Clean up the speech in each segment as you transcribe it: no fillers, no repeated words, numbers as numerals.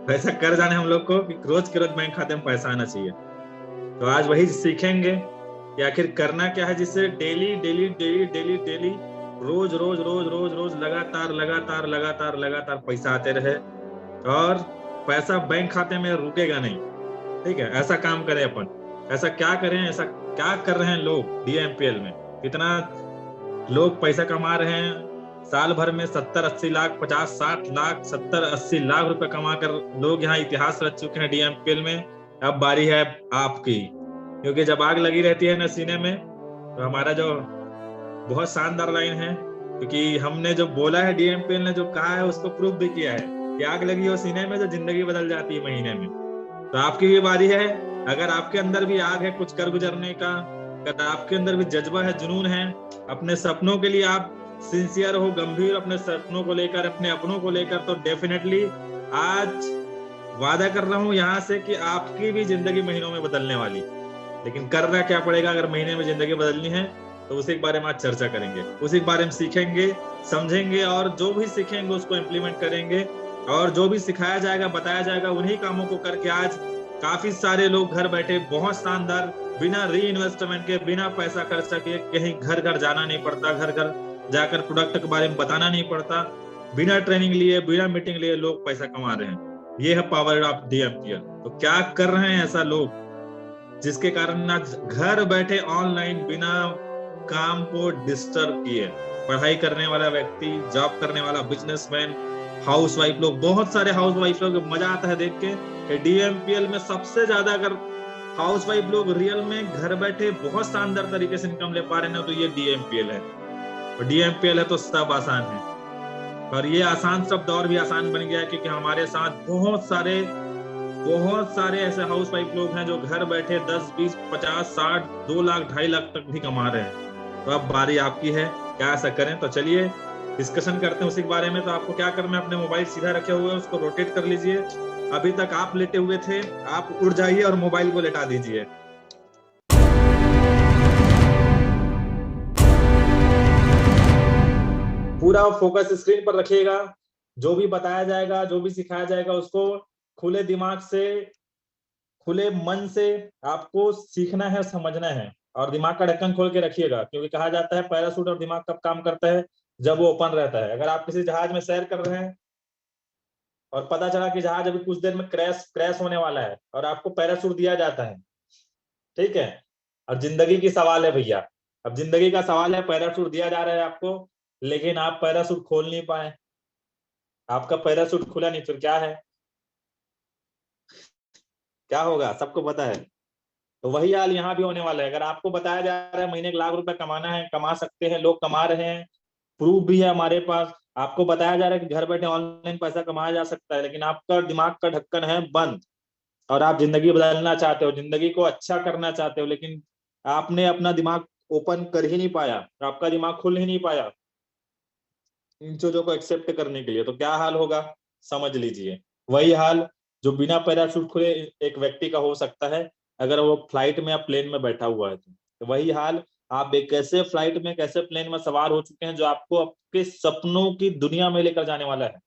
पैसा कर जाने हम लोग को कि रोज के रोज बैंक खाते में पैसा आना चाहिए। तो आज वही सीखेंगे कि आखिर करना क्या है, जिससे daily daily daily daily daily रोज रोज रोज रोज रोज लगातार लगातार लगातार लगातार पैसा आते रहे और पैसा बैंक खाते में रुकेगा नहीं। ठीक है, ऐसा काम करें अपन। ऐसा क्या करें, ऐसा क्या कर रहे हैं लोग डीएमपीएल में। कितना लोग पैसा कमा रहे हैं साल भर में, 70-80 लाख, 50-60 लाख, 70-80 लाख रुपए कमा कर लोग यहाँ इतिहास रच चुके हैं डीएमपीएल में। अब बारी है आपकी, क्योंकि जब आग लगी रहती है ना सीने में, तो हमारा जो बहुत शानदार लाइन है, क्योंकि हमने जो बोला है, डीएमपीएल ने जो कहा है उसको प्रूव भी किया है कि आग लगी हो सीने में तो जिंदगी बदल जाती है महीने में। तो आपकी भी बारी है। अगर आपके अंदर भी आग है कुछ कर गुजरने का, अगर आपके अंदर भी जज्बा है, जुनून है, अपने सपनों के लिए आप सिंसियर हो, गंभीर अपने सपनों को लेकर, अपने अपनों को लेकर, तो डेफिनेटली आज वादा कर रहा हूं यहां से कि आपकी भी जिंदगी महीनों में बदलने वाली। लेकिन करना क्या पड़ेगा अगर महीने में जिंदगी बदलनी है, तो उसी के बारे में आज चर्चा करेंगे, उसी के बारे में सीखेंगे, समझेंगे, और जो भी सीखेंगे उसको इम्प्लीमेंट करेंगे। और जो भी सिखाया जाएगा, बताया जाएगा, उन्हीं कामों को करके आज काफी सारे लोग घर बैठे बहुत शानदार, बिना री इन्वेस्टमेंट के, बिना पैसा खर्च के, कहीं घर घर जाना नहीं पड़ता, घर घर जाकर प्रोडक्ट के बारे में बताना नहीं पड़ता, बिना ट्रेनिंग लिए, बिना मीटिंग लिए लोग पैसा कमा रहे हैं। ये है पावर ऑफ डीएमपीएल। तो क्या कर रहे हैं ऐसा लोग जिसके कारण आज घर बैठे ऑनलाइन, बिना काम को डिस्टर्ब किए, पढ़ाई करने वाला व्यक्ति, जॉब करने वाला बिजनेसमैन, हाउस वाइफ लोग, बहुत सारे हाउस वाइफ लोग, मजा आता है देख के कि डीएमपीएल में सबसे ज्यादा अगर हाउस वाइफ लोग रियल में घर बैठे बहुत शानदार तरीके से इनकम ले पा रहे हैं तो ये डीएमपीएल है। और डीएमपीएल है तो सब आसान है। और ये आसान शब्द और भी आसान बन गया है क्योंकि हमारे साथ बहुत सारे ऐसे हाउस वाइफ लोग हैं जो घर बैठे 10, 20, 50, 60, 2 लाख, 2.5 लाख तक भी कमा रहे हैं। तो अब बारी आपकी है, क्या ऐसा करें। तो चलिए डिस्कशन करते हैं उसी के बारे में। तो आपको क्या करना है, अपने मोबाइल सीधा रखे हुए हैं उसको रोटेट कर लीजिए। अभी तक आप लेटे हुए थे, आप उठ जाइए और मोबाइल को लेटा दीजिए। पूरा फोकस स्क्रीन पर रखिएगा। जो भी बताया जाएगा, जो भी सिखाया जाएगा, उसको खुले दिमाग से, खुले मन से आपको सीखना है, समझना है। और दिमाग का ढक्कन खोल के रखिएगा, क्योंकि कहा जाता है पैराशूट और दिमाग कब काम करता है, जब वो ओपन रहता है। अगर आप किसी जहाज में सैर कर रहे हैं और पता चला कि जहाज अभी कुछ देर में क्रैश होने वाला है और आपको पैराशूट दिया जाता है, ठीक है, और जिंदगी की सवाल है भैया, अब जिंदगी का सवाल है, पैराशूट दिया जा रहा है आपको, लेकिन आप पैराशूट खोल नहीं पाए, आपका पैराशूट खुला नहीं, फिर क्या है, क्या होगा, सबको पता है। तो वही हाल यहाँ भी होने वाला है। अगर आपको बताया जा रहा है महीने 1 लाख रुपए कमाना है, कमा सकते हैं, लोग कमा रहे हैं, प्रूफ भी है हमारे पास, आपको बताया जा रहा है कि घर बैठे ऑनलाइन पैसा कमाया जा सकता है, लेकिन आपका दिमाग का ढक्कन है बंद और आप जिंदगी बदलना चाहते हो, जिंदगी को अच्छा करना चाहते हो, लेकिन आपने अपना दिमाग ओपन कर ही नहीं पाया, आपका दिमाग खुल ही नहीं पाया इन चीजों को एक्सेप्ट करने के लिए। तो क्या हाल होगा समझ लीजिए। वही हाल जो बिना पैराशूट खुले एक व्यक्ति का हो सकता है अगर वो फ्लाइट में या प्लेन में बैठा हुआ है। तो वही हाल आप एक कैसे फ्लाइट में, कैसे प्लेन में सवार हो चुके हैं जो आपको आपके सपनों की दुनिया में लेकर जाने वाला है।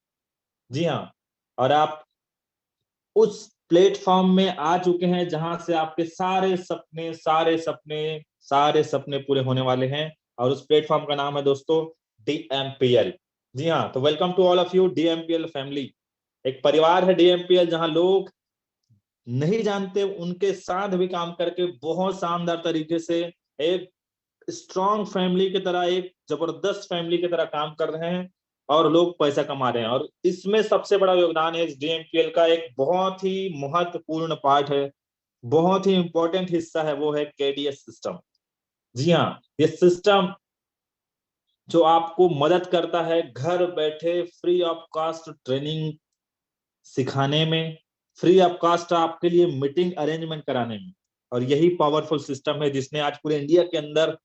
जी हाँ, और आप उस प्लेटफॉर्म में आ चुके हैं जहां से आपके सारे सपने पूरे होने वाले हैं। और उस प्लेटफॉर्म का नाम है दोस्तों डीएमपीएल। जी हाँ, तो welcome to all of you DMPL family. एक परिवार है डीएमपीएल जहां लोग नहीं जानते उनके साथ भी काम करके बहुत शानदार तरीके से एक स्ट्रॉन्ग फैमिली की तरह, एक जबरदस्त फैमिली की तरह काम कर रहे हैं और लोग पैसा कमा रहे हैं। और इसमें सबसे बड़ा योगदान है इस डीएमपीएल का, एक बहुत ही महत्वपूर्ण पार्ट है, बहुत ही इंपॉर्टेंट हिस्सा है, वो है केडीएस सिस्टम। जी हाँ, ये सिस्टम जो आपको मदद करता है घर बैठे फ्री ऑफ कॉस्ट ट्रेनिंग सिखाने में, फ्री ऑफ कॉस्ट आपके लिए मीटिंग अरेंजमेंट कराने में। और यही पावरफुल सिस्टम है जिसने आज पूरे इंडिया के अंदर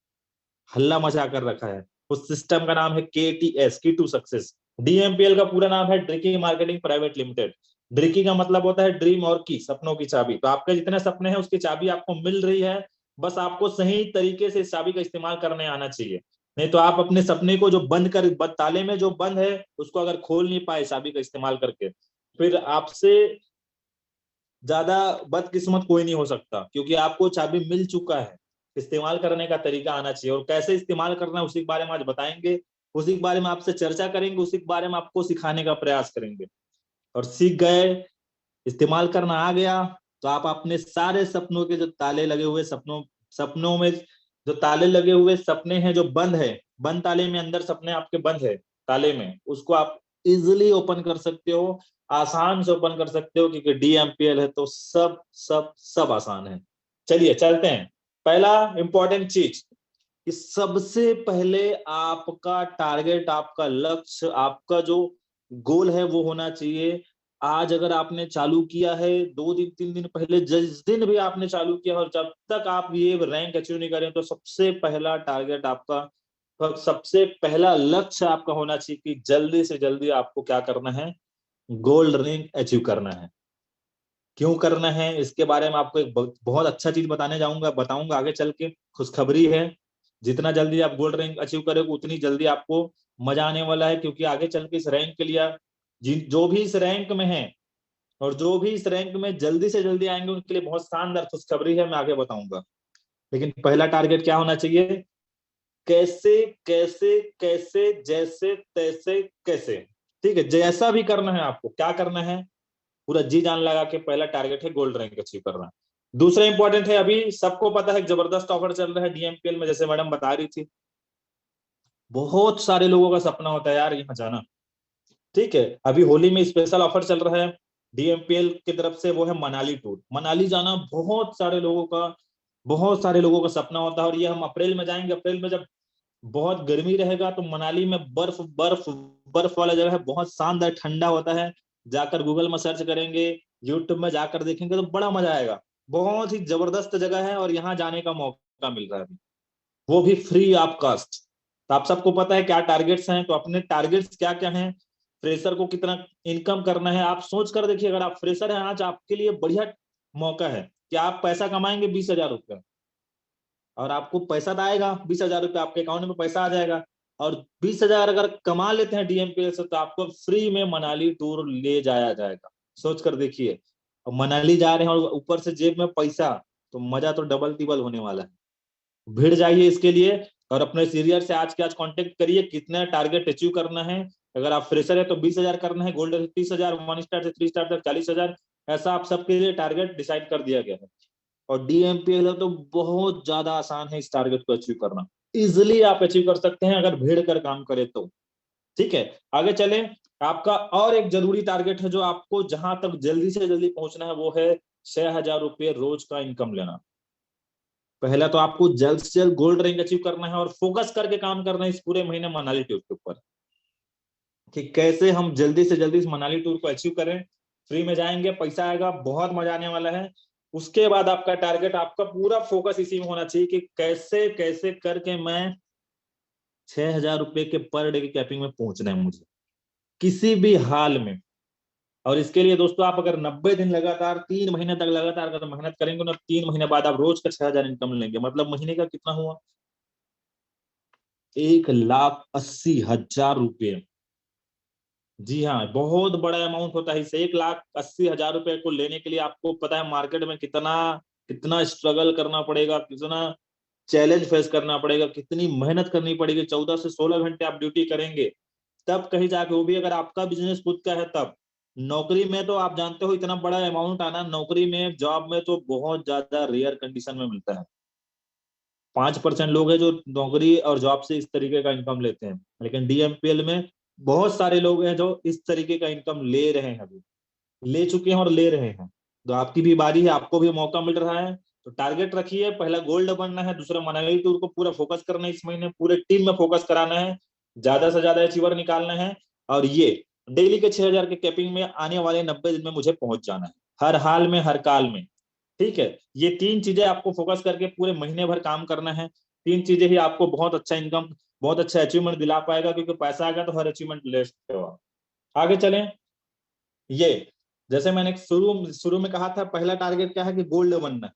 हल्ला मचा कर रखा है। उस सिस्टम का नाम है केटीएस, की टू सक्सेस। डीएमपीएल का पूरा नाम है ड्रिकी मार्केटिंग प्राइवेट लिमिटेड। ड्रिकी का मतलब होता है ड्रीम और की, सपनों की चाबी। तो आपके जितने सपने हैं उसकी चाबी आपको मिल रही है, बस आपको सही तरीके से इस चाबी का इस्तेमाल करने आना चाहिए। नहीं तो आप अपने सपने को जो बंद कर, ताले में जो बंद है उसको अगर खोल नहीं पाए चाबी का इस्तेमाल करके, फिर आपसे ज्यादा बदकिस्मत कोई नहीं हो सकता, क्योंकि आपको चाबी मिल चुका है। इस्तेमाल करने का तरीका आना चाहिए, और कैसे इस्तेमाल करना है उसी के बारे में आज बताएंगे, उसी के बारे में आपसे चर्चा करेंगे, उसी के बारे में आपको सिखाने का प्रयास करेंगे। और सीख गए, इस्तेमाल करना आ गया, तो आप अपने सारे सपनों के जो ताले लगे हुए सपनों सपनों में जो ताले लगे हुए सपने हैं जो बंद है, बंद ताले में अंदर सपने आपके बंद है ताले में, उसको आप इजिली ओपन कर सकते हो, आसान से ओपन कर सकते हो, क्योंकि डीएमपीएल है तो सब सब सब आसान है। चलिए चलते हैं। पहला इंपॉर्टेंट चीज कि सबसे पहले आपका टारगेट, आपका लक्ष्य, आपका जो गोल है वो होना चाहिए। आज अगर आपने चालू किया है 2 दिन 3 दिन पहले, जिस दिन भी आपने चालू किया और जब तक आप ये रैंक अचीव नहीं करें, तो सबसे पहला टारगेट आपका, तो सबसे पहला लक्ष्य आपका होना चाहिए कि जल्दी से जल्दी आपको क्या करना है, गोल्ड रैंक अचीव करना है। क्यों करना है इसके बारे में आपको एक बहुत अच्छा चीज बताऊंगा आगे चल के। खुशखबरी है, जितना जल्दी आप गोल्ड रैंक अचीव करोगे उतनी जल्दी आपको मजा आने वाला है, क्योंकि आगे चल के इस रैंक के लिए जिन जो भी इस रैंक में है और जो भी इस रैंक में जल्दी से जल्दी आएंगे उनके लिए बहुत शानदार खुशखबरी है, मैं आगे बताऊंगा। लेकिन पहला टारगेट क्या होना चाहिए, कैसे कैसे कैसे जैसे तैसे कैसे। ठीक है, जैसा भी करना है आपको, क्या करना है, पूरा जी जान लगा के पहला टारगेट है गोल्ड रैंक अचीव करना। दूसरा इंपॉर्टेंट है, अभी सबको पता है जबरदस्त ऑफर चल रहा है डीएमपीएल में, जैसे मैडम बता रही थी, बहुत सारे लोगों का सपना होता है यार यहाँ जाना। ठीक है, अभी होली में स्पेशल ऑफर चल रहा है डीएमपीएल की तरफ से, वो है मनाली टूर। मनाली जाना बहुत सारे लोगों का सपना होता है, और ये हम अप्रैल में जाएंगे। अप्रैल में जब बहुत गर्मी रहेगा तो मनाली में बर्फ बर्फ बर्फ वाला जगह है, बहुत शानदार ठंडा होता है। जाकर गूगल में सर्च करेंगे, यूट्यूब में जाकर देखेंगे तो बड़ा मजा आएगा। बहुत ही जबरदस्त जगह है और यहाँ जाने का मौका मिल रहा है अभी, वो भी फ्री ऑफ कास्ट। तो आप सबको पता है क्या टारगेट्स हैं, तो अपने टारगेट्स क्या क्या हैं, फ्रेशर को कितना इनकम करना है, आप सोच कर देखिए। अगर आप फ्रेशर हैं, आज आपके लिए बढ़िया मौका है कि आप पैसा कमाएंगे 20,000 रुपये, और आपको पैसा तो आएगा 20,000 रुपये, आपके अकाउंट में पैसा आ जाएगा। और 20,000 अगर कमा लेते हैं डीएमपीएल से, तो आपको फ्री में मनाली टूर ले जाया जाएगा। सोच कर देखिए, और मनाली जा रहे हैं और ऊपर से जेब में पैसा, तो मजा तो डबल टिबल होने वाला है। भिड़ जाइए इसके लिए, और अपने सीनियर से आज के आज कांटेक्ट करिए, कितना टारगेट अचीव करना है। अगर आप फ्रेशर है तो 20,000 करना है, गोल्ड 30,000, 1 स्टार से 3 स्टार तक 40,000, ऐसा आप सबके लिए टारगेट डिसाइड कर दिया गया है। और डीएमपीएल है तो बहुत ज्यादा आसान है इस टारगेट को अचीव करना, इजिली आप अचीव कर सकते हैं अगर भीड़ कर काम करे तो। ठीक है, आगे चले। आपका और एक जरूरी टारगेट है जो आपको जहां तक जल्दी से जल्दी पहुंचना है, वो है 6,000 रुपये रोज का इनकम लेना। पहला तो आपको जल्द से जल्द गोल्ड रैंक अचीव करना है और फोकस करके काम करना है इस पूरे महीने मनाली टूर के ऊपर, कि कैसे हम जल्दी से जल्दी इस मनाली टूर को अचीव करें। फ्री में जाएंगे, पैसा आएगा, बहुत मजा आने वाला है। उसके बाद आपका टारगेट, आपका पूरा फोकस इसी में होना चाहिए कि कैसे कैसे करके मैं 6,000 रुपये के पर डे की कैपिंग में पहुंचना है मुझे, किसी भी हाल में। और इसके लिए दोस्तों, आप अगर 90 दिन लगातार 3 महीने तक लगातार अगर मेहनत करेंगे ना, 3 महीने बाद आप रोज का 6,000 इनकम लेंगे, मतलब महीने का कितना हुआ, 1,80,000 रुपये। जी हाँ, बहुत बड़ा अमाउंट होता है। इस 1,80,000 रुपये को लेने के लिए आपको पता है मार्केट में कितना कितना स्ट्रगल करना पड़ेगा, कितना चैलेंज फेस करना पड़ेगा, कितनी मेहनत करनी पड़ेगी। 14 से 16 घंटे आप ड्यूटी करेंगे, तब कहीं जाके, वो भी अगर आपका बिजनेस खुद का है तब। नौकरी में तो आप जानते हो इतना बड़ा अमाउंट आना, नौकरी में जॉब में तो बहुत ज्यादा रेयर कंडीशन में मिलता है। 5% लोग हैं जो नौकरी और जॉब से इस तरीके का इनकम लेते हैं, लेकिन डीएमपीएल में बहुत सारे लोग हैं जो इस तरीके का इनकम ले रहे हैं, अभी ले चुके हैं और ले रहे हैं। तो आपकी भी बारी है, आपको भी मौका मिल रहा है। तो टारगेट रखिए, पहला गोल्ड बनना है, दूसरा मनाली टूर को पूरा फोकस करना है, इस महीने पूरे टीम में फोकस कराना है, ज्यादा से ज्यादा अचीवर निकालना है। और ये डेली के 6,000 के कैपिंग में आने वाले 90 दिन में मुझे पहुंच जाना है, हर हाल में हर काल में। ठीक है, ये 3 चीजें आपको फोकस करके पूरे महीने भर काम करना है। 3 चीजें ही आपको बहुत अच्छा इनकम, बहुत अच्छा अचीवमेंट दिला पाएगा, क्योंकि पैसा आएगा तो हर अचीवमेंट ले सकते हो आप। आगे चलें। ये जैसे मैंने शुरू शुरू में कहा था, पहला टारगेट क्या है कि गोल्ड बनना।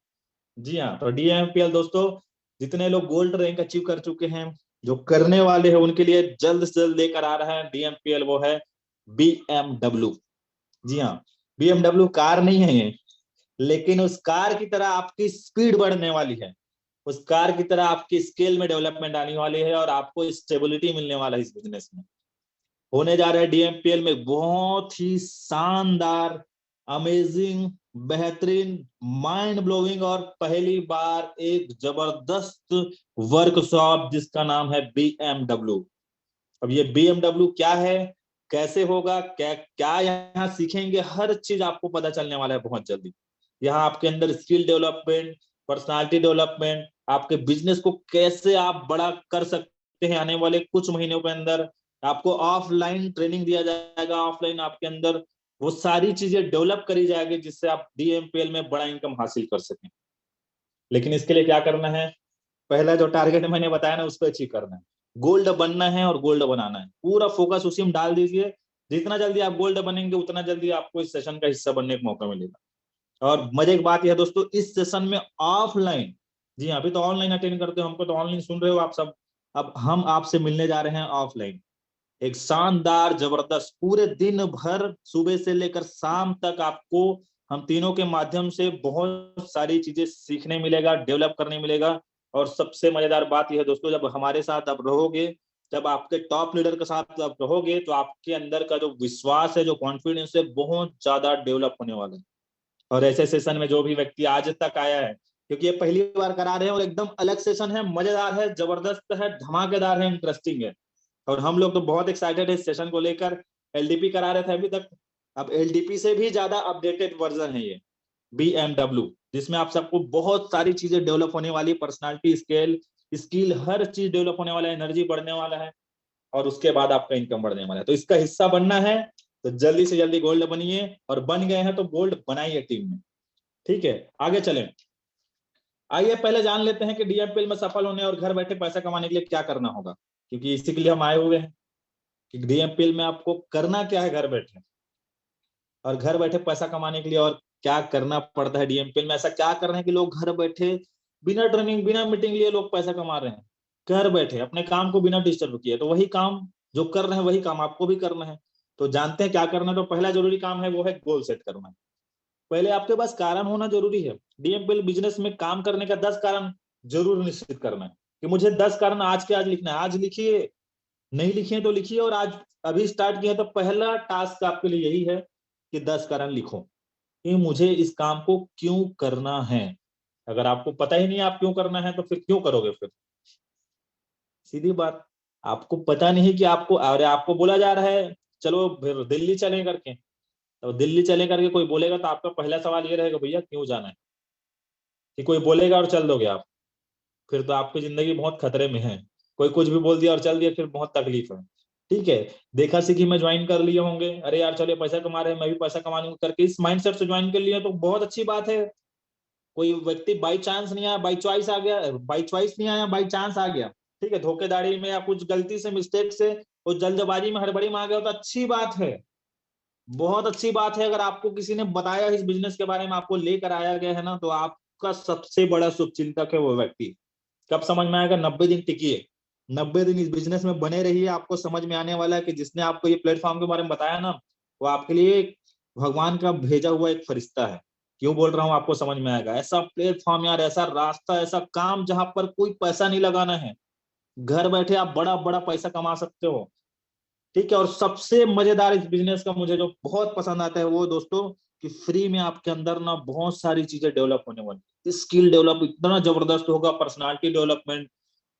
जी हाँ, तो डीएमपीएल दोस्तों, जितने लोग गोल्ड रैंक अचीव कर चुके हैं, जो करने वाले हैं, उनके लिए जल्द से जल्द लेकर आ रहा है डीएमपीएल, वो है बीएमडब्ल्यू। जी हाँ, BMW कार नहीं है ये, लेकिन उस कार की तरह आपकी स्पीड बढ़ने वाली है, उस कार की तरह आपकी स्केल में डेवलपमेंट आने वाली है और आपको स्टेबिलिटी मिलने वाला है इस बिजनेस में। होने जा रहा है DMPL में बहुत ही शानदार, अमेजिंग, बेहतरीन, माइंड ब्लोइंग और पहली बार एक जबरदस्त वर्कशॉप जिसका नाम है BMW। अब ये BMW क्या है, कैसे होगा, क्या क्या यहाँ सीखेंगे, हर चीज आपको पता चलने वाला है बहुत जल्दी। यहाँ आपके अंदर स्किल डेवलपमेंट, पर्सनालिटी डेवलपमेंट, आपके बिजनेस को कैसे आप बड़ा कर सकते हैं आने वाले कुछ महीनों के अंदर, आपको ऑफलाइन ट्रेनिंग दिया जाएगा, ऑफलाइन आपके अंदर वो सारी चीजें डेवलप करी जाएगी जिससे आप DMPL में बड़ा इनकम हासिल कर सकें। लेकिन इसके लिए क्या करना है, पहला जो टारगेट मैंने बताया ना उसको अचीव करना है, गोल्ड बनना है और गोल्ड बनाना है, पूरा फोकस उसी में डाल दीजिए। जितना जल्दी आप गोल्ड बनेंगे उतना जल्दी आपको इस सेशन का हिस्सा बनने का मौका मिलेगा। और मजे की बात यह है दोस्तों, इस सेशन में ऑफलाइन, जी हाँ, अभी तो ऑनलाइन अटेंड करते हो, हमको तो ऑनलाइन सुन रहे हो आप सब, अब हम आपसे मिलने जा रहे हैं ऑफलाइन। एक शानदार जबरदस्त पूरे दिन भर सुबह से लेकर शाम तक आपको हम तीनों के माध्यम से बहुत सारी चीजें सीखने मिलेगा, डेवलप करने मिलेगा। और सबसे मजेदार बात यह है दोस्तों, जब हमारे साथ आप रहोगे, जब आपके टॉप लीडर के साथ आप रहोगे तो आपके अंदर का जो विश्वास है, जो कॉन्फिडेंस है, बहुत ज्यादा डेवलप होने वाला है। और ऐसे सेशन में जो भी व्यक्ति आज तक आया है, क्योंकि ये पहली बार करा रहे हैं और एकदम अलग सेशन है, मजेदार है, जबरदस्त है, धमाकेदार है, इंटरेस्टिंग है। और हम लोग तो बहुत एक्साइटेड है इस सेशन को लेकर। LDP करा रहे थे अभी तक, अब LDP से भी ज्यादा अपडेटेड वर्जन है ये BMW, जिसमें आप सबको बहुत सारी चीजें डेवलप होने वाली, पर्सनालिटी, स्केल, स्किल, हर चीज डेवलप होने वाला है, एनर्जी बढ़ने वाला है और उसके बाद आपका इनकम बढ़ने वाला है। तो इसका हिस्सा बनना है तो जल्दी से जल्दी गोल्ड बनिए, और बन गए हैं तो गोल्ड बनाइए टीम में। ठीक है, आगे चलें। आइए पहले जान लेते हैं कि DMPL में सफल होने और घर बैठे पैसा कमाने के लिए क्या करना होगा, क्योंकि इसी के लिए हम आए हुए हैं कि DMPL में आपको करना क्या है घर बैठे, और घर बैठे पैसा कमाने के लिए और क्या करना पड़ता है DMPL में। ऐसा क्या कर रहे हैं कि लोग घर बैठे बिना ट्रेनिंग, बिना मीटिंग लिए लोग पैसा कमा रहे हैं, घर बैठे अपने काम को बिना डिस्टर्ब किए। तो वही काम जो कर रहे हैं वही काम आपको भी करना है। तो जानते हैं क्या करना है। तो पहला जरूरी काम है वो है गोल सेट करना। पहले आपके पास कारण होना जरूरी है। DMPL बिजनेस में काम करने का 10 कारण जरूर निश्चित करना है कि मुझे 10 कारण आज के आज लिखना है। आज लिखिए, नहीं लिखिए तो लिखिए, और आज अभी स्टार्ट किया तो पहला टास्क आपके लिए यही है कि 10 कारण लिखो कि मुझे इस काम को क्यों करना है। अगर आपको पता ही नहीं आप क्यों करना है तो फिर क्यों करोगे फिर, सीधी बात। आपको पता नहीं कि आपको, अरे आपको बोला जा रहा है चलो फिर दिल्ली चले करके, तो दिल्ली चले करके कोई बोलेगा तो आपका पहला सवाल ये रहेगा भैया क्यों जाना है। कि कोई बोलेगा और चल दोगे आप, फिर तो आपकी जिंदगी बहुत खतरे में है। कोई कुछ भी बोल दिया और चल दिया फिर बहुत तकलीफ है। ठीक है, देखा सीखी में ज्वाइन कर लिए होंगे, अरे यार चलो पैसा कमा रहे हैं मैं भी पैसा कमा लूंगा करके इस माइंडसेट से ज्वाइन कर लिया तो बहुत अच्छी बात है। कोई व्यक्ति बाई चांस नहीं आया, बाई चॉइस आ गया, बाई चॉइस नहीं आया, बाई चांस आ गया, ठीक है, धोखेधाड़ी में या कुछ गलती से, मिस्टेक से, वो जल्दबाजी में, हड़बड़ी में आ गया तो अच्छी बात है, बहुत अच्छी बात है। अगर आपको किसी ने बताया इस बिजनेस के बारे में, आपको लेकर आया गया है ना, तो आपका सबसे बड़ा शुभचिंतक है वो व्यक्ति। कब समझ में आएगा, 90 दिन टिकिए, 90 दिन इस बिजनेस में बने रहिए, आपको समझ में आने वाला है कि जिसने आपको ये प्लेटफॉर्म के बारे में बताया ना, वो आपके लिए भगवान का भेजा हुआ एक फरिश्ता है। क्यों बोल रहा हूँ, आपको समझ में आएगा। ऐसा प्लेटफॉर्म यार, ऐसा रास्ता, ऐसा काम जहां पर कोई पैसा नहीं लगाना है, घर बैठे आप बड़ा बड़ा पैसा कमा सकते हो। ठीक है, और सबसे मजेदार इस बिजनेस का मुझे जो बहुत पसंद आता है वो दोस्तों, कि फ्री में आपके अंदर ना बहुत सारी चीजें डेवलप होने वाली, स्किल डेवलप इतना जबरदस्त होगा, पर्सनालिटी डेवलपमेंट,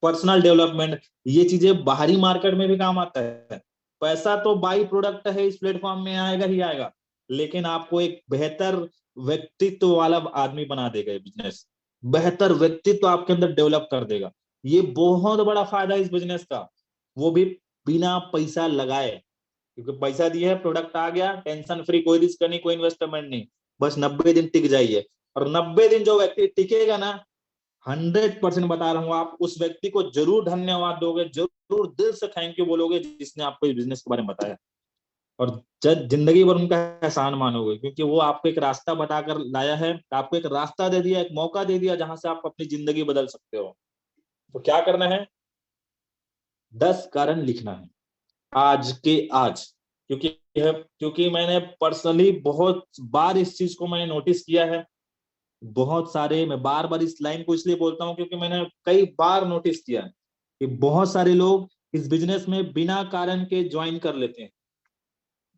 पर्सनल डेवलपमेंट, ये चीजें बाहरी मार्केट में भी काम आता है। पैसा तो बाई प्रोडक्ट है, इस प्लेटफॉर्म में आएगा ही आएगा, लेकिन आपको एक बेहतर व्यक्तित्व वाला आदमी बना देगा ये बिजनेस, बेहतर व्यक्तित्व आपके अंदर डेवलप कर देगा। ये बहुत बड़ा फायदा है इस बिजनेस का, वो भी बिना पैसा लगाए। क्योंकि पैसा दिया है, प्रोडक्ट आ गया, टेंशन फ्री, कोई रिस्क नहीं, कोई इन्वेस्टमेंट नहीं, बस 90 दिन टिक जाइए। और 90 दिन जो व्यक्ति टिकेगा ना, 100% बता रहा हूँ, आप उस व्यक्ति को जरूर धन्यवाद दोगे, जरूर दिल से थैंक यू बोलोगे जिसने आपको इस बिजनेस के बारे में बताया। और जब जिंदगी भर उनका एहसान मानोगे, क्योंकि वो आपको एक रास्ता बताकर लाया है, आपको एक रास्ता दे दिया, एक मौका दे दिया जहां से आप अपनी जिंदगी बदल सकते हो। तो क्या करना है, 10 कारण लिखना है आज के आज, क्योंकि है, क्योंकि मैंने पर्सनली बहुत बार इस चीज को मैंने नोटिस किया है। बहुत सारे, मैं बार बार इस लाइन को इसलिए बोलता हूँ क्योंकि मैंने कई बार नोटिस किया है कि बहुत सारे लोग इस बिजनेस में बिना कारण के ज्वाइन कर लेते हैं।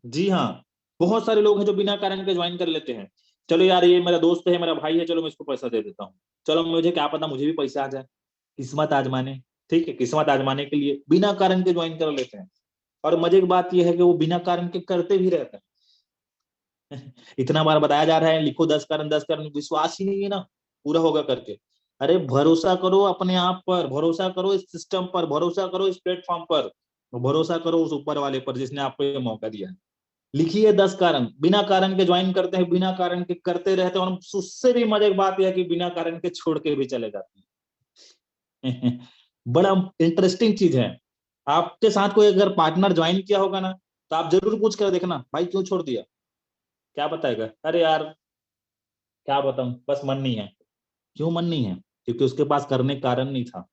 जी हाँ, बहुत सारे लोग हैं जो बिना कारण के ज्वाइन कर लेते हैं। चलो यार, ये मेरा दोस्त है, मेरा भाई है, चलो मैं इसको पैसा दे देता हूँ। चलो, मुझे क्या पता मुझे भी पैसा आ जाए, किस्मत आजमाने। ठीक है, किस्मत आजमाने के लिए बिना कारण के ज्वाइन कर लेते हैं। और मजे की बात यह है कि वो बिना कारण के करते भी रहते हैं। इतना बार बताया जा रहा है लिखो 10 कारण, 10 कारण, विश्वास ही नहीं है ना पूरा होगा करके। अरे भरोसा करो अपने आप पर, भरोसा करो इस सिस्टम पर, भरोसा करो इस प्लेटफॉर्म पर, भरोसा करो उस ऊपर वाले पर जिसने आपको ये मौका दिया है। लिखिए 10 कारण, बिना कारण के ज्वाइन करते हैं, बिना कारण के करते रहते हैं, और उससे भी मजे की बात यह है कि बिना कारण के छोड़ के भी चले जाते हैं। बड़ा इंटरेस्टिंग चीज है। आपके साथ कोई अगर पार्टनर ज्वाइन किया होगा ना, तो आप जरूर पूछ कर देखना, भाई क्यों छोड़ दिया। क्या बताएगा, अरे यार क्या बताऊं, बस मन नहीं है। क्यों मन नहीं है? क्योंकि उसके पास करने का कारण नहीं था।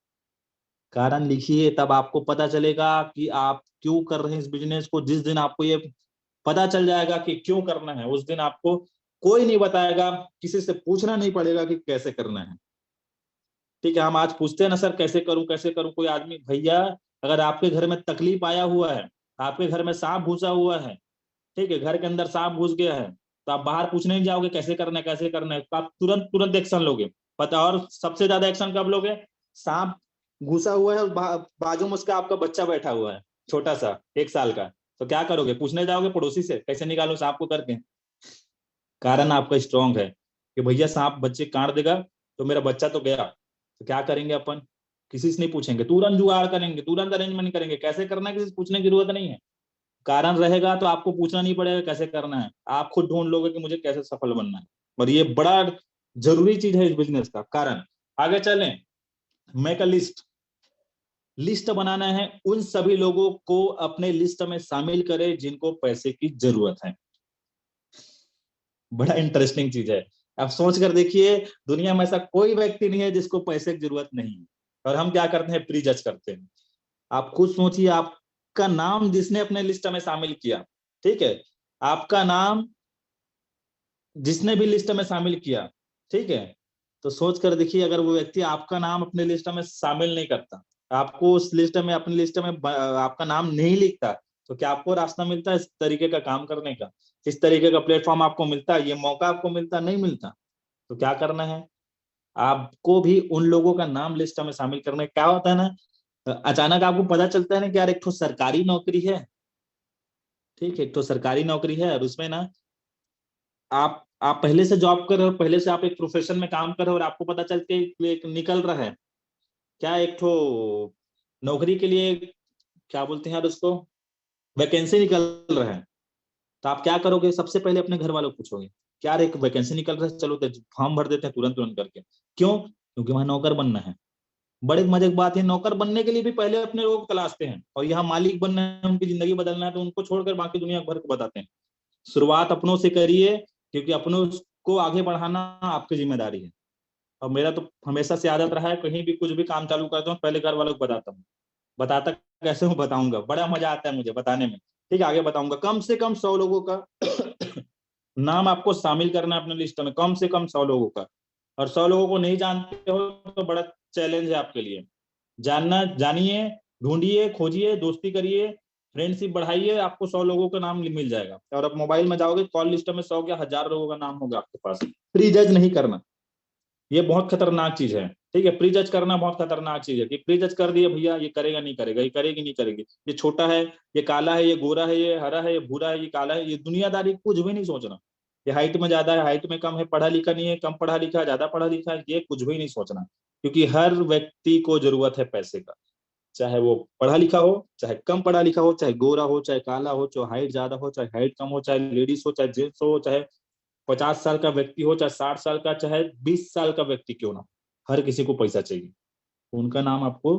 कारण लिखिए, तब आपको पता चलेगा कि आप क्यों कर रहे हैं इस बिजनेस को। जिस दिन आपको ये पता चल जाएगा कि क्यों करना है, उस दिन आपको कोई नहीं बताएगा, किसी से पूछना नहीं पड़ेगा कि कैसे करना है। ठीक है, हम आज पूछते हैं ना सर कैसे करूं कैसे करूं, कोई आदमी, भैया अगर आपके घर में तकलीफ आया हुआ है, आपके घर में सांप घुसा हुआ है, ठीक है, घर के अंदर सांप घुस गया है, तो आप बाहर पूछने नहीं जाओगे कैसे करना है कैसे करना है, तो आप तुरंत तुरंत एक्शन लोगे। पता, और सबसे ज्यादा एक्शन कब लोगे? सांप घुसा हुआ है और बाजू में उसका आपका बच्चा बैठा हुआ है, छोटा सा 1 साल का, तो क्या करोगे? पूछने जाओगे पड़ोसी से कैसे निकालो सांप को करके। कारण आपका स्ट्रांग है कि भैया सांप बच्चे काट देगा तो मेरा बच्चा तो गया, तो क्या करेंगे अपन? किसी से नहीं पूछेंगे, तुरंत जुगाड़ करेंगे, तुरंत अरेंजमेंट करेंगे, कैसे करना है किसी से पूछने की जरूरत नहीं है। कारण रहेगा तो आपको पूछना नहीं पड़ेगा कैसे करना है, आप खुद ढूंढ लोगे कि मुझे कैसे सफल बनना है। और ये बड़ा जरूरी चीज है इस बिजनेस का कारण। आगे चलें, मेक अ लिस्ट। लिस्ट बनाना है, उन सभी लोगों को अपने लिस्ट में शामिल करें जिनको पैसे की जरूरत है। बड़ा इंटरेस्टिंग चीज है। आप सोच कर देखिए, दुनिया में ऐसा कोई व्यक्ति नहीं है जिसको पैसे की जरूरत नहीं है, और हम क्या करते हैं? प्री जज करते हैं। आप खुद सोचिए, आपका नाम जिसने अपने लिस्ट में शामिल किया, ठीक है, आपका नाम जिसने भी लिस्ट में शामिल किया, ठीक है, तो सोच कर देखिए अगर वो व्यक्ति आपका नाम अपने लिस्ट में शामिल नहीं करता, आपको उस लिस्ट में, अपनी लिस्ट में आपका नाम नहीं लिखता, तो क्या आपको रास्ता मिलता है इस तरीके का काम करने का? इस तरीके का प्लेटफॉर्म आपको मिलता है? ये मौका आपको मिलता? नहीं मिलता। तो क्या करना है? आपको भी उन लोगों का नाम लिस्ट में शामिल करना है। क्या होता है ना, अचानक आपको पता चलता है ना कि यार एक तो सरकारी नौकरी है, ठीक है, एक तो सरकारी नौकरी है, और उसमें ना आप पहले से जॉब कर रहे हो, पहले से आप एक प्रोफेशन में काम कर रहे हो, और आपको पता चल के एक निकल रहा है क्या, एक तो नौकरी के लिए, क्या बोलते हैं यार उसको, वैकेंसी निकल रहा है। तो आप क्या करोगे? सबसे पहले अपने घर वालों को पूछोगे, क्या यार एक वैकेंसी निकल रहा है, चलो फॉर्म भर देते हैं तुरंत तुरंत करके। क्यों? क्योंकि वहां नौकर बनना है। बड़े मजे की बात है, नौकर बनने के लिए भी पहले अपने लोगों को तलाशते हैं, और यहाँ मालिक बनना है, उनकी जिंदगी बदलना है, तो उनको छोड़कर बाकी दुनिया भर को बताते हैं। शुरुआत अपनों से करिए, क्योंकि अपनों को आगे बढ़ाना आपकी जिम्मेदारी है। और मेरा तो हमेशा से आदत रहा है, कहीं भी कुछ भी काम चालू करता हूँ पहले घर वालों को बताता हूँ। बताता कैसे हूँ बताऊंगा, बड़ा मजा आता है मुझे बताने में। ठीक है, आगे बताऊंगा। कम से कम 100 लोगों का नाम आपको शामिल करना है अपने लिस्ट में, कम से कम 100 लोगों का। और 100 लोगों को नहीं जानते हो तो बड़ा चैलेंज है आपके लिए। जानना, जानिए, ढूंढिए, खोजिए, दोस्ती करिए, फ्रेंडशिप बढ़ाइए, आपको 100 लोगों का नाम मिल जाएगा। और आप मोबाइल में जाओगे, कॉल लिस्ट में 100 क्या 1000 लोगों का नाम होगा आपके पास। प्री जज नहीं करना, ये बहुत खतरनाक चीज है। ठीक है, प्री जज करना बहुत खतरनाक चीज है कि प्री जज कर दिया भैया, ये करेगा नहीं करेगा, ये करेगी नहीं करेगी, ये छोटा है, ये काला है, ये गोरा है, ये हरा है, ये भूरा है, ये काला है, ये दुनियादारी कुछ भी नहीं सोचना। ये हाइट में ज्यादा है, हाइट में कम है, पढ़ा लिखा नहीं है, कम पढ़ा लिखा है, ज्यादा पढ़ा लिखा है, ये कुछ भी नहीं सोचना। क्योंकि हर व्यक्ति को जरूरत है पैसे का, चाहे वो पढ़ा लिखा हो, चाहे कम पढ़ा लिखा हो, चाहे गोरा हो, चाहे काला हो, चाहे हाइट ज्यादा हो, चाहे हाइट कम हो, चाहे लेडीज हो, चाहे जेंट्स हो, चाहे 50 साल का व्यक्ति हो, चाहे 60 साल का, चाहे 20 साल का व्यक्ति क्यों ना, हर किसी को पैसा चाहिए। उनका नाम आपको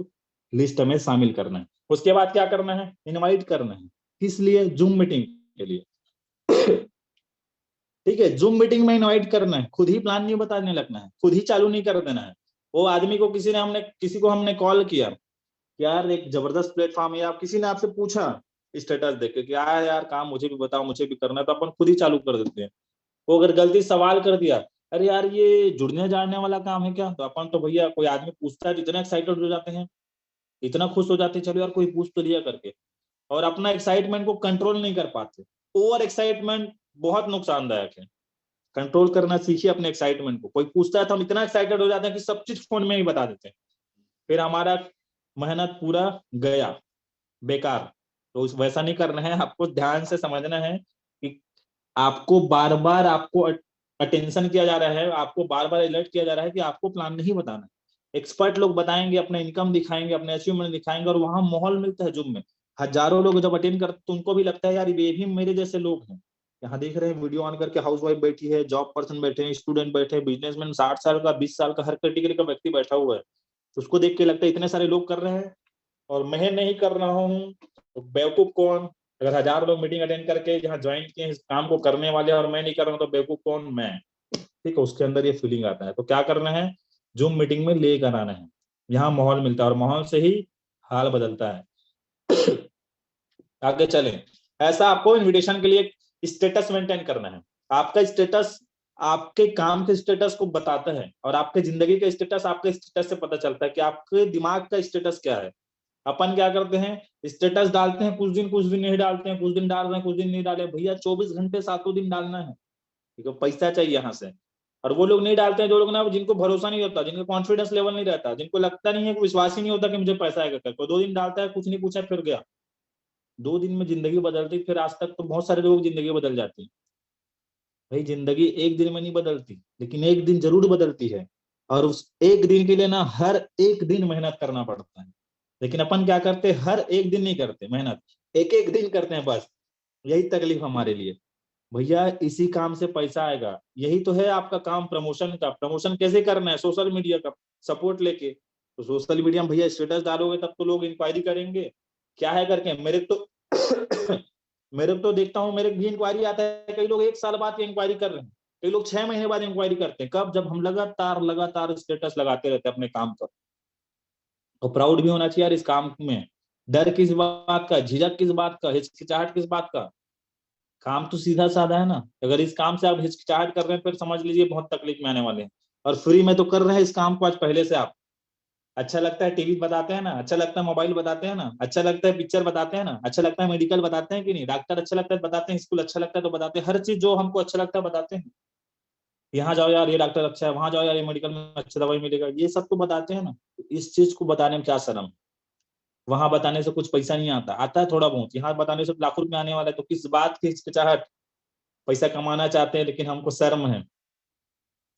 लिस्ट में शामिल करना है। उसके बाद क्या करना है? इनवाइट करना है। किस लिए? जूम मीटिंग के लिए। ठीक है, जूम मीटिंग में इनवाइट करना है, खुद ही प्लान नहीं बताने लगना है, खुद ही चालू नहीं कर देना है। वो आदमी को किसी को हमने कॉल किया, यार एक जबरदस्त प्लेटफॉर्म है, आप किसी ने आपसे पूछा स्टेटस देख के कि यार काम मुझे भी बताओ, मुझे भी करना है, तो अपन खुद ही चालू कर देते हैं। वो अगर गलती सवाल कर दिया, अरे यार ये जुड़ने जानने वाला काम है क्या, तो अपन तो भैया कोई आदमी पूछता है तो इतना एक्साइटेड हो जाते हैं, इतना खुश हो जाते हैं, चलो यार कोई पूछ तो लिया करके, और अपना एक्साइटमेंट को कंट्रोल नहीं कर पाते। ओवर एक्साइटमेंट बहुत नुकसानदायक है। कंट्रोल करना सीखिए अपने एक्साइटमेंट को। कोई पूछता है तो हम इतना एक्साइटेड हो जाते हैं कि सब चीज फोन में ही बता देते हैं, फिर हमारा मेहनत पूरा गया बेकार। तो वैसा नहीं करना है, आपको ध्यान से समझना है कि आपको बार बार आपको अटेंशन किया जा रहा है, आपको बार बार अलर्ट किया जा रहा है कि आपको प्लान नहीं बताना। एक्सपर्ट लोग बताएंगे, अपने इनकम दिखाएंगे, अपने अचीवमेंट दिखाएंगे, और वहां माहौल मिलता है जुम में। हजारों लोग जब अटेंड करते तो उनको भी लगता है यार ये भी मेरे जैसे लोग हैं। यहाँ देख रहे हैं वीडियो ऑन करके हाउस वाइफ बैठी है, जॉब पर्सन बैठे हैं, स्टूडेंट बैठे हैं, बिजनेसमैन 60 साल का 20 साल का हर कैटेगरी का व्यक्ति बैठा हुआ है। तो उसको देख के लगता है इतने सारे लोग कर रहे हैं और मैं नहीं कर रहा हूँ, तो बेवकूफ कौन। अगर 1000 लोग मीटिंग अटेंड करके यहाँ ज्वाइन किए इस काम को करने वाले और मैं नहीं कर रहा हूँ, तो बेवकूफ कौन, मैं। ठीक है, उसके अंदर ये फीलिंग आता है। तो क्या करना है, जूम मीटिंग में लेकर आना है, यहाँ माहौल मिलता है और माहौल से ही हाल बदलता है। आगे चलें। ऐसा आपको इनविटेशन के लिए स्टेटस मेंटेन करना है। आपका स्टेटस आपके काम के स्टेटस को बताता है, और आपके जिंदगी का स्टेटस आपके स्टेटस से पता चलता है कि आपके दिमाग का स्टेटस क्या है। अपन क्या करते हैं, स्टेटस डालते हैं, कुछ दिन नहीं डालते हैं, कुछ दिन डाल रहे हैं, कुछ दिन नहीं डाले। भैया 24 घंटे 7 दिन डालना है, ठीक है, पैसा चाहिए यहाँ से। और वो लोग नहीं डालते हैं जो लोग ना, जिनको भरोसा नहीं होता, जिनका कॉन्फिडेंस लेवल नहीं रहता, जिनको लगता नहीं है, विश्वास ही नहीं होता कि मुझे पैसा आएगा। कोई 2 दिन डालता है, कुछ नहीं पूछा, फिर गया। 2 दिन में जिंदगी बदलती, फिर आज तक तो बहुत सारे लोग जिंदगी बदल जाती है। भाई जिंदगी एक दिन में नहीं बदलती, लेकिन एक दिन जरूर बदलती है, और उस एक दिन के लिए ना हर एक दिन मेहनत करना पड़ता है। लेकिन अपन क्या करते हैं, हर एक दिन नहीं करते मेहनत, एक एक दिन करते हैं बस। यही तकलीफ हमारे लिए। भैया इसी काम से पैसा आएगा, यही तो है आपका काम प्रमोशन का। प्रमोशन कैसे करना है, सोशल मीडिया का सपोर्ट लेके। तो सोशल मीडिया में भैया स्टेटस डालोगे तब तो लोग इंक्वायरी करेंगे, क्या है करके। मेरे तो देखता हूँ, मेरे भी इंक्वायरी आता है, कई लोग 1 साल बाद इंक्वायरी कर रहे हैं, कई लोग 6 महीने बाद इंक्वायरी करते हैं। कब, जब हम लगातार लगातार स्टेटस लगाते रहते हैं अपने काम पर। तो प्राउड भी होना चाहिए यार इस काम में। डर किस बात का, झिझक किस बात का, हिचकिचाहट किस बात का। काम तो सीधा साधा है ना। अगर इस काम से आप हिचकिचाहट कर रहे हैं, फिर समझ लीजिए बहुत तकलीफ में आने वाले हैं। और फ्री में तो कर रहे हैं इस काम को आज पहले से आप। अच्छा लगता है टीवी बताते हैं ना, अच्छा लगता है मोबाइल बताते हैं ना, अच्छा लगता है पिक्चर बताते हैं ना, अच्छा लगता है मेडिकल बताते हैं कि नहीं, डॉक्टर अच्छा लगता है बताते हैं, स्कूल अच्छा लगता है तो बताते हैं, हर चीज जो हमको अच्छा लगता है बताते हैं। यहाँ जाओ यार ये डॉक्टर अच्छा है, वहां जाओ यार ये मेडिकल में अच्छा दवाई मिलेगा, ये सब तो बताते हैं ना। इस चीज को बताने में क्या शर्म। वहां बताने से कुछ पैसा नहीं आता, आता है थोड़ा बहुत, यहाँ बताने से लाखों रुपये आने वाला है। तो किस बात की हिचकिचाहट। पैसा कमाना चाहते हैं लेकिन हमको शर्म है।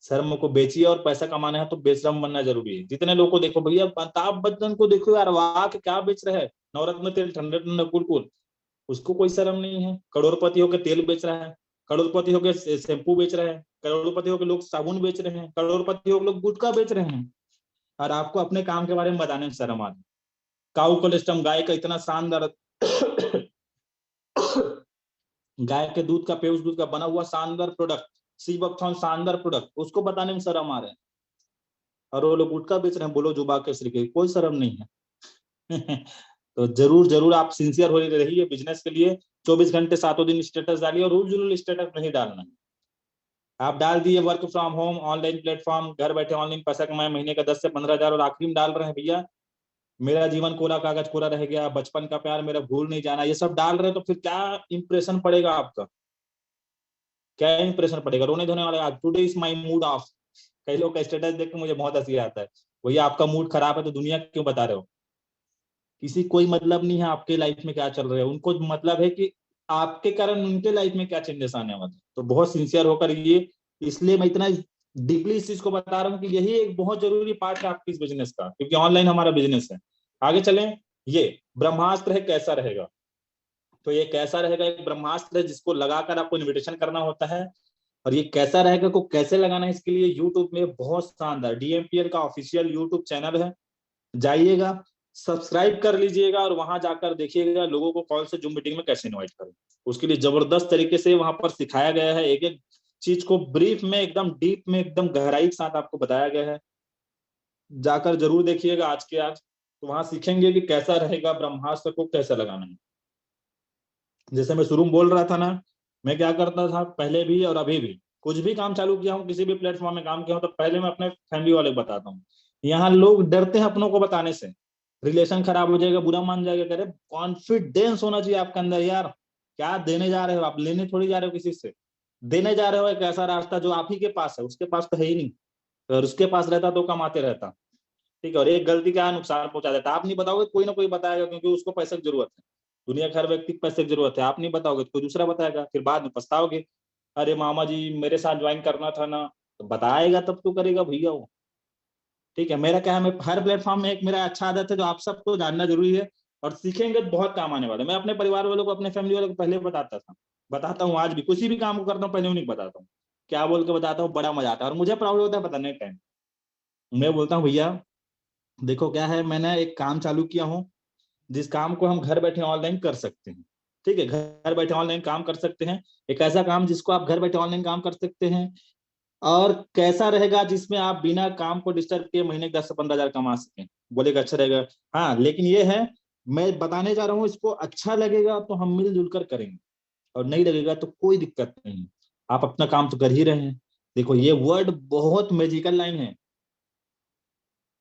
शर्म को बेचिए, और पैसा कमाना है तो बेशर्म बनना जरूरी है। जितने लोगों को देखो भैया, अमिताभ बच्चन को देखो यार, वाह के क्या बेच रहे हैं, नवरत्न तेल, ठंडे ठंडे कूल कूल। उसको कोई शर्म नहीं है। करोड़पति होकर तेल बेच रहा है, करोड़पति होकर शैम्पू बेच रहे हैं, करोड़पति होकर लोग साबुन बेच रहे हैं, करोड़पति होकर लोग गुटखा बेच रहे हैं, और आपको अपने काम के बारे में बताने में शर्म आ रही। काउ कोलेस्ट्रम, गाय का इतना शानदार गाय के दूध का, पेयूस दूध का बना हुआ शानदार प्रोडक्ट, सी बकथॉर्न शानदार प्रोडक्ट, उसको बताने में शर्म आ रहे हैं। और वो लोग गुटखा बेच रहे हैं, बोलो जुबा के श्री के, कोई शर्म नहीं है। तो जरूर जरूर आप सिंसियर हो रहिए बिजनेस के लिए। 24 घंटे 7 दिन स्टेटस डालिए, और रोज जरूर स्टेटस नहीं डालना है। आप डाल दिए work from home, online platform, घर बैठे ऑनलाइन पैसा कमाए, महीने का 10 से 15 हजार, और आखिरी में डाल रहे हैं भैया मेरा जीवन कोरा कागज कोरा रह गया, बचपन का प्यार मेरा भूल नहीं जाना, ये सब डाल रहे हैं, तो फिर क्या इंप्रेशन पड़ेगा आपका, क्या इंप्रेशन पड़ेगा। रोने धोने वाला, today is my mood off. कई लोग का स्टेटस देख के मुझे बहुत हंसी आता है। भैया आपका मूड खराब है तो दुनिया क्यों बता रहे हो। किसी कोई मतलब नहीं है आपके लाइफ में क्या चल रहा है, उनको मतलब है कि आपके कारण उनके लाइफ में क्या चेंजेस आने वाले। तो बहुत सिंसियर होकर ये, इसलिए मैं इतना डीपली इस चीज को बता रहा हूँ कि यही एक बहुत जरूरी पार्ट है आपकी इस बिजनेस का, क्योंकि ऑनलाइन हमारा बिजनेस है। आगे चलें। ये ब्रह्मास्त्र है, कैसा रहेगा। तो ये कैसा रहेगा एक ब्रह्मास्त्र है, जिसको लगाकर आपको इन्विटेशन करना होता है। और ये कैसा रहेगा को कैसे लगाना है, इसके लिए यूट्यूब में बहुत शानदार डीएमपीएल का ऑफिशियल यूट्यूब चैनल है, जाइएगा, सब्सक्राइब कर लीजिएगा, और वहां जाकर देखिएगा लोगों को कॉल से जूम मीटिंग में कैसे इनवाइट करें। उसके लिए जबरदस्त तरीके से वहां पर सिखाया गया है, एक एक चीज को ब्रीफ में, एकदम डीप में, एकदम गहराई के साथ आपको बताया गया है। जाकर जरूर देखिएगा आज के आज। तो वहां सीखेंगे कि कैसा रहेगा ब्रह्मास्त्र को कैसे लगाना है। जैसे मैं शुरू में बोल रहा था ना, मैं क्या करता था पहले भी और अभी भी, कुछ भी काम चालू किया हूँ, किसी भी प्लेटफॉर्म में काम किया हूँ, तो पहले मैं अपने फैमिली वाले को बताता हूँ। यहाँ लोग डरते हैं अपनों को बताने से, रिलेशन खराब हो जाएगा, बुरा मान जाएगा। करे कॉन्फिडेंस होना चाहिए आपके अंदर यार। क्या देने जा रहे हो आप, लेने थोड़ी जा रहे हो किसी से। देने जा रहे हो एक ऐसा रास्ता जो आप ही के पास है, उसके पास तो है ही नहीं। अगर उसके पास रहता तो कमाते रहता। ठीक है, और एक गलती क्या नुकसान पहुंचा देता। आप नहीं बताओगे कोई ना कोई बताएगा, क्योंकि उसको पैसे की जरूरत है। दुनिया के हर व्यक्ति को पैसे की जरूरत है। आप नहीं बताओगे तो कोई दूसरा बताएगा, फिर बाद में पछताओगे, अरे मामा जी मेरे साथ ज्वाइन करना था ना। तो बताएगा तब तो करेगा भैया वो। ठीक है, मेरा क्या है, मैं हर प्लेटफॉर्म में एक मेरा अच्छा आदत है जो आप सबको जानना जरूरी है, और सीखेंगे तो बहुत काम आने वाले। मैं अपने परिवार वालों को, अपने फैमिली वालों को पहले बताता था, बताता हूँ आज भी। किसी भी काम को करता हूँ पहले उन्हीं को बताता हूँ, क्या बोल के बताता हूँ, बड़ा मजा आता है। और मुझे प्राउड होता है बताने के टाइम। मैं बोलता हूँ भैया देखो क्या है, मैंने एक काम चालू किया हूँ, जिस काम को हम घर बैठे ऑनलाइन कर सकते हैं। ठीक है, घर बैठे ऑनलाइन काम कर सकते हैं। एक ऐसा काम जिसको आप घर बैठे ऑनलाइन काम कर सकते हैं, और कैसा रहेगा जिसमें आप बिना काम को डिस्टर्ब किए महीने के 10 से 15 हजार कमा सकें। बोलेगा अच्छा रहेगा। हाँ, लेकिन ये है, मैं बताने जा रहा हूँ इसको, अच्छा लगेगा तो हम मिलजुल कर करेंगे, और नहीं लगेगा तो कोई दिक्कत नहीं। आप अपना काम तो कर ही रहे हैं। देखो ये वर्ड बहुत मैजिकल लाइन है।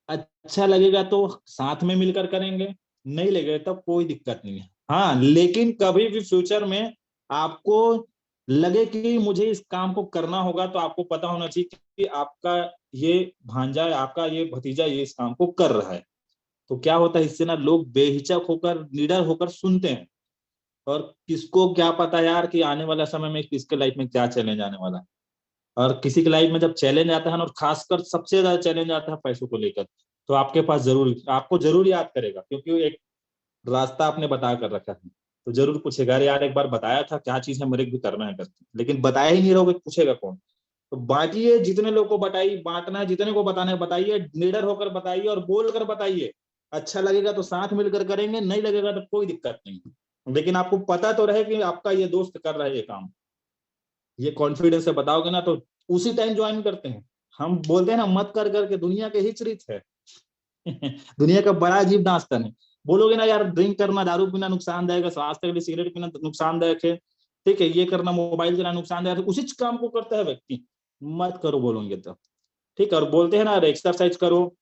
अच्छा लगेगा तो साथ में मिलकर करेंगे, नहीं लगेगा तब कोई दिक्कत नहीं है। हाँ, लेकिन कभी भी फ्यूचर में आपको लगे कि मुझे इस काम को करना होगा, तो आपको पता होना चाहिए कि आपका ये भांजा, आपका ये भतीजा ये इस काम को कर रहा है। तो क्या होता है इससे ना, लोग बेहिचक होकर, निडर होकर सुनते हैं। और किसको क्या पता यार कि आने वाला समय में किसके लाइफ में क्या चैलेंज आने वाला है। और किसी की लाइफ में जब चैलेंज आता है ना, और खासकर सबसे ज्यादा चैलेंज आता है पैसों को लेकर, तो आपके पास जरूर, आपको जरूर याद करेगा, क्योंकि एक रास्ता आपने बता कर रखा है। तो जरूर पूछेगा, अरे यार एक बार बताया था, क्या चीज है, मेरे को भी करना है करके। लेकिन बताया ही नहीं रहोगे, पूछेगा कौन। तो बांटिए, जितने लोग को बताइए, बांटना है, जितने को बताना है बताइए, निडर होकर बताइए और बोल कर बताइए। अच्छा लगेगा तो साथ मिलकर करेंगे, नहीं लगेगा तो कोई दिक्कत नहीं। लेकिन आपको पता तो रहे कि आपका ये दोस्त कर रहा है ये काम। ये कॉन्फिडेंस से बताओगे ना, तो उसी टाइम ज्वाइन करते हैं। हम बोलते हैं ना, मत कर करके दुनिया के हिच रीत है। दुनिया का बड़ा अजीब दास्तान है। बोलोगे ना यार, ड्रिंक करना, दारू पीना नुकसानदायक है, स्वास्थ्य के लिए सिगरेट पीना नुकसानदायक है, ठीक है, ये करना, मोबाइल चलाना नुकसानदायक है, तो उसी काम को करता है व्यक्ति। मत करो बोलोगे तो। ठीक है, और बोलते हैं ना एक्सरसाइज करो,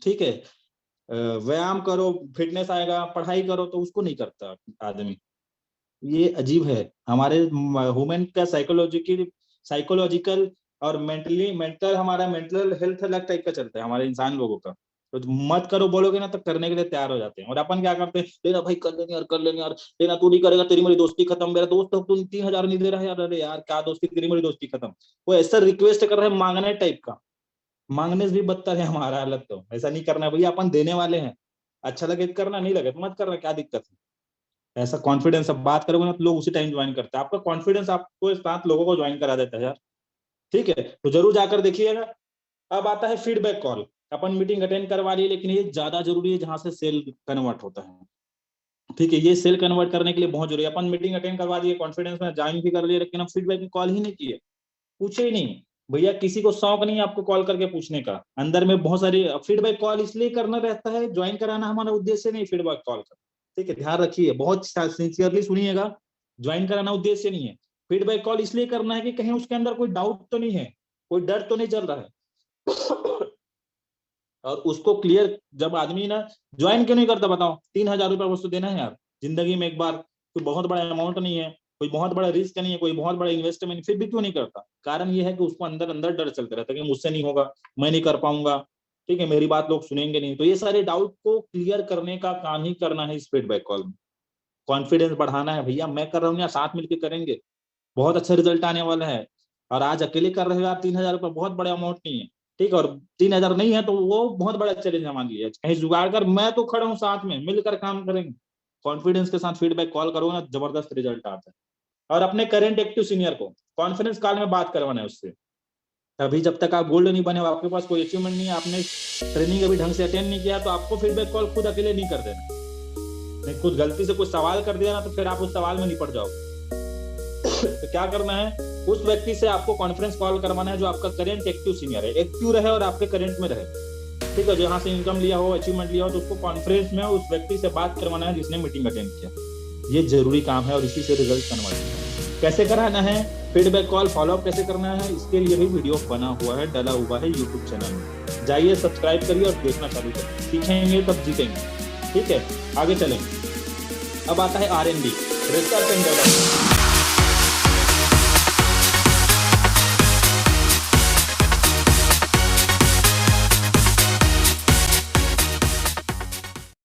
ठीक है, व्यायाम करो, फिटनेस आएगा, पढ़ाई करो, तो उसको नहीं करता आदमी। ये अजीब है। हमारे ह्यूमन का साइकोलॉजिकल और मेंटल, हमारा मेंटल हेल्थ अलग टाइप का चलता है हमारे इंसान लोगों का। तो मत करो बोलोगे ना, तो करने के लिए तैयार हो जाते हैं। और अपन क्या करते हैं, लेना भाई कर लेंगे यार, कर लेंगे यार, लेना तू नहीं करेगा तेरी मेरी दोस्ती खत्म, मेरा दोस्त हो तू 3 हजार नहीं दे रहा है यार, अरे यार क्या दोस्ती, तेरी मेरी दोस्ती खत्म। वो ऐसा रिक्वेस्ट कर रहे हैं मांगने टाइप का। मांगने से भी बदतर है हमारा हालत। तो ऐसा नहीं करना है भैया, अपन देने वाले हैं। अच्छा लगे तो करना, नहीं लगे तो मत करना, क्या दिक्कत है। ऐसा कॉन्फिडेंस, अब बात करोगे ना तो लोग उसी टाइम ज्वाइन करते हैं। आपका कॉन्फिडेंस आपको 7 लोगों को ज्वाइन करा देता है यार। ठीक है, तो जरूर जाकर देखिएगा। अब आता है फीडबैक कॉल। अपन मीटिंग अटेंड करवा लिए, लेकिन ये ज्यादा जरूरी है जहां से सेल कन्वर्ट होता है। ठीक है, ये सेल कन्वर्ट करने के लिए बहुत जरूरी है। अपन मीटिंग अटेंड करवा दिए, कॉन्फिडेंस में ज्वाइन भी कर लिए, लेकिन अब फीडबैक की कॉल ही नहीं किए, पूछे ही नहीं। भैया किसी को शौक नहीं है आपको कॉल करके पूछने का। अंदर में बहुत सारी फीडबैक कॉल इसलिए करना रहता है, ज्वाइन कराना हमारा उद्देश्य नहीं फीडबैक कॉल का। ठीक है, ध्यान रखिए, बहुत सिंसियरली सुनिएगा। ज्वाइन कराना उद्देश्य नहीं है। फीडबैक कॉल इसलिए करना है कि कहीं उसके अंदर कोई डाउट तो नहीं है, कोई डर तो नहीं चल रहा है। और उसको क्लियर, जब आदमी ना ज्वाइन क्यों नहीं करता बताओ, 3 हजार रुपये वस्तु देना है यार जिंदगी में एक बार, कोई बहुत बड़ा अमाउंट नहीं है, कोई बहुत बड़ा रिस्क नहीं है, कोई बहुत बड़ा इन्वेस्टमेंट, फिर भी क्यों नहीं करता। कारण ये है कि उसको अंदर अंदर डर चलता रहता है कि मुझसे नहीं होगा, मैं नहीं कर पाऊंगा, ठीक है, मेरी बात लोग सुनेंगे नहीं। तो ये सारे डाउट को क्लियर करने का काम ही करना है इस फीडबैक कॉल में। कॉन्फिडेंस बढ़ाना है भैया, मैं कर रहा हूँ या साथ मिलकर करेंगे, बहुत अच्छा रिजल्ट आने वाला है। और आज अकेले कर रहे हो आप, 3 हजार रुपये बहुत बड़ा अमाउंट नहीं है। ठीक है, और 3 हजार नहीं है तो वो बहुत बड़ा चैलेंज है मान लिया, कहीं जुगाड़ कर, मैं तो खड़ा हूँ साथ में, मिलकर काम करेंगे। कॉन्फिडेंस के साथ फीडबैक कॉल करो ना, जबरदस्त रिजल्ट आता है। और अपने करेंट एक्टिव सीनियर को कॉन्फ्रेंस कॉल में बात करवाना है उससे। अभी जब तक आप गोल्ड नहीं बने हो, आपके पास कोई अचीवमेंट नहीं है, आपने ट्रेनिंग अभी ढंग से अटेंड नहीं किया, तो आपको फीडबैक कॉल खुद अकेले नहीं कर देना। नहीं, खुद गलती से कुछ सवाल कर दिया ना, तो फिर आप उस सवाल में निपट जाओगे। तो क्या करना है, उस व्यक्ति से आपको कॉन्फ्रेंस कॉल करवाना है जो आपका करेंट एक्टिव सीनियर है, एक्टिव रहे और आपके करेंट में रहे। ठीक है, जहां से इनकम लिया हो, अचीवमेंट लिया हो, तो उसको कॉन्फ्रेंस में उस व्यक्ति से बात करवाना है जिसने मीटिंग अटेंड किया। ये जरूरी काम है और इसी से रिजल्ट कन्वर्ट होता है। कैसे कराना है, फीडबैक कॉल फॉलोअप कैसे करना है, इसके लिए भी वीडियो बना हुआ है, डला हुआ है यूट्यूब चैनल में। जाइए सब्सक्राइब करिए और देखना चालू करिए। सीखेंगे तब जीतेंगे। ठीक है, आगे चलेंगे। अब आता है R&D, रिसर्च एंड डेवलपमेंट।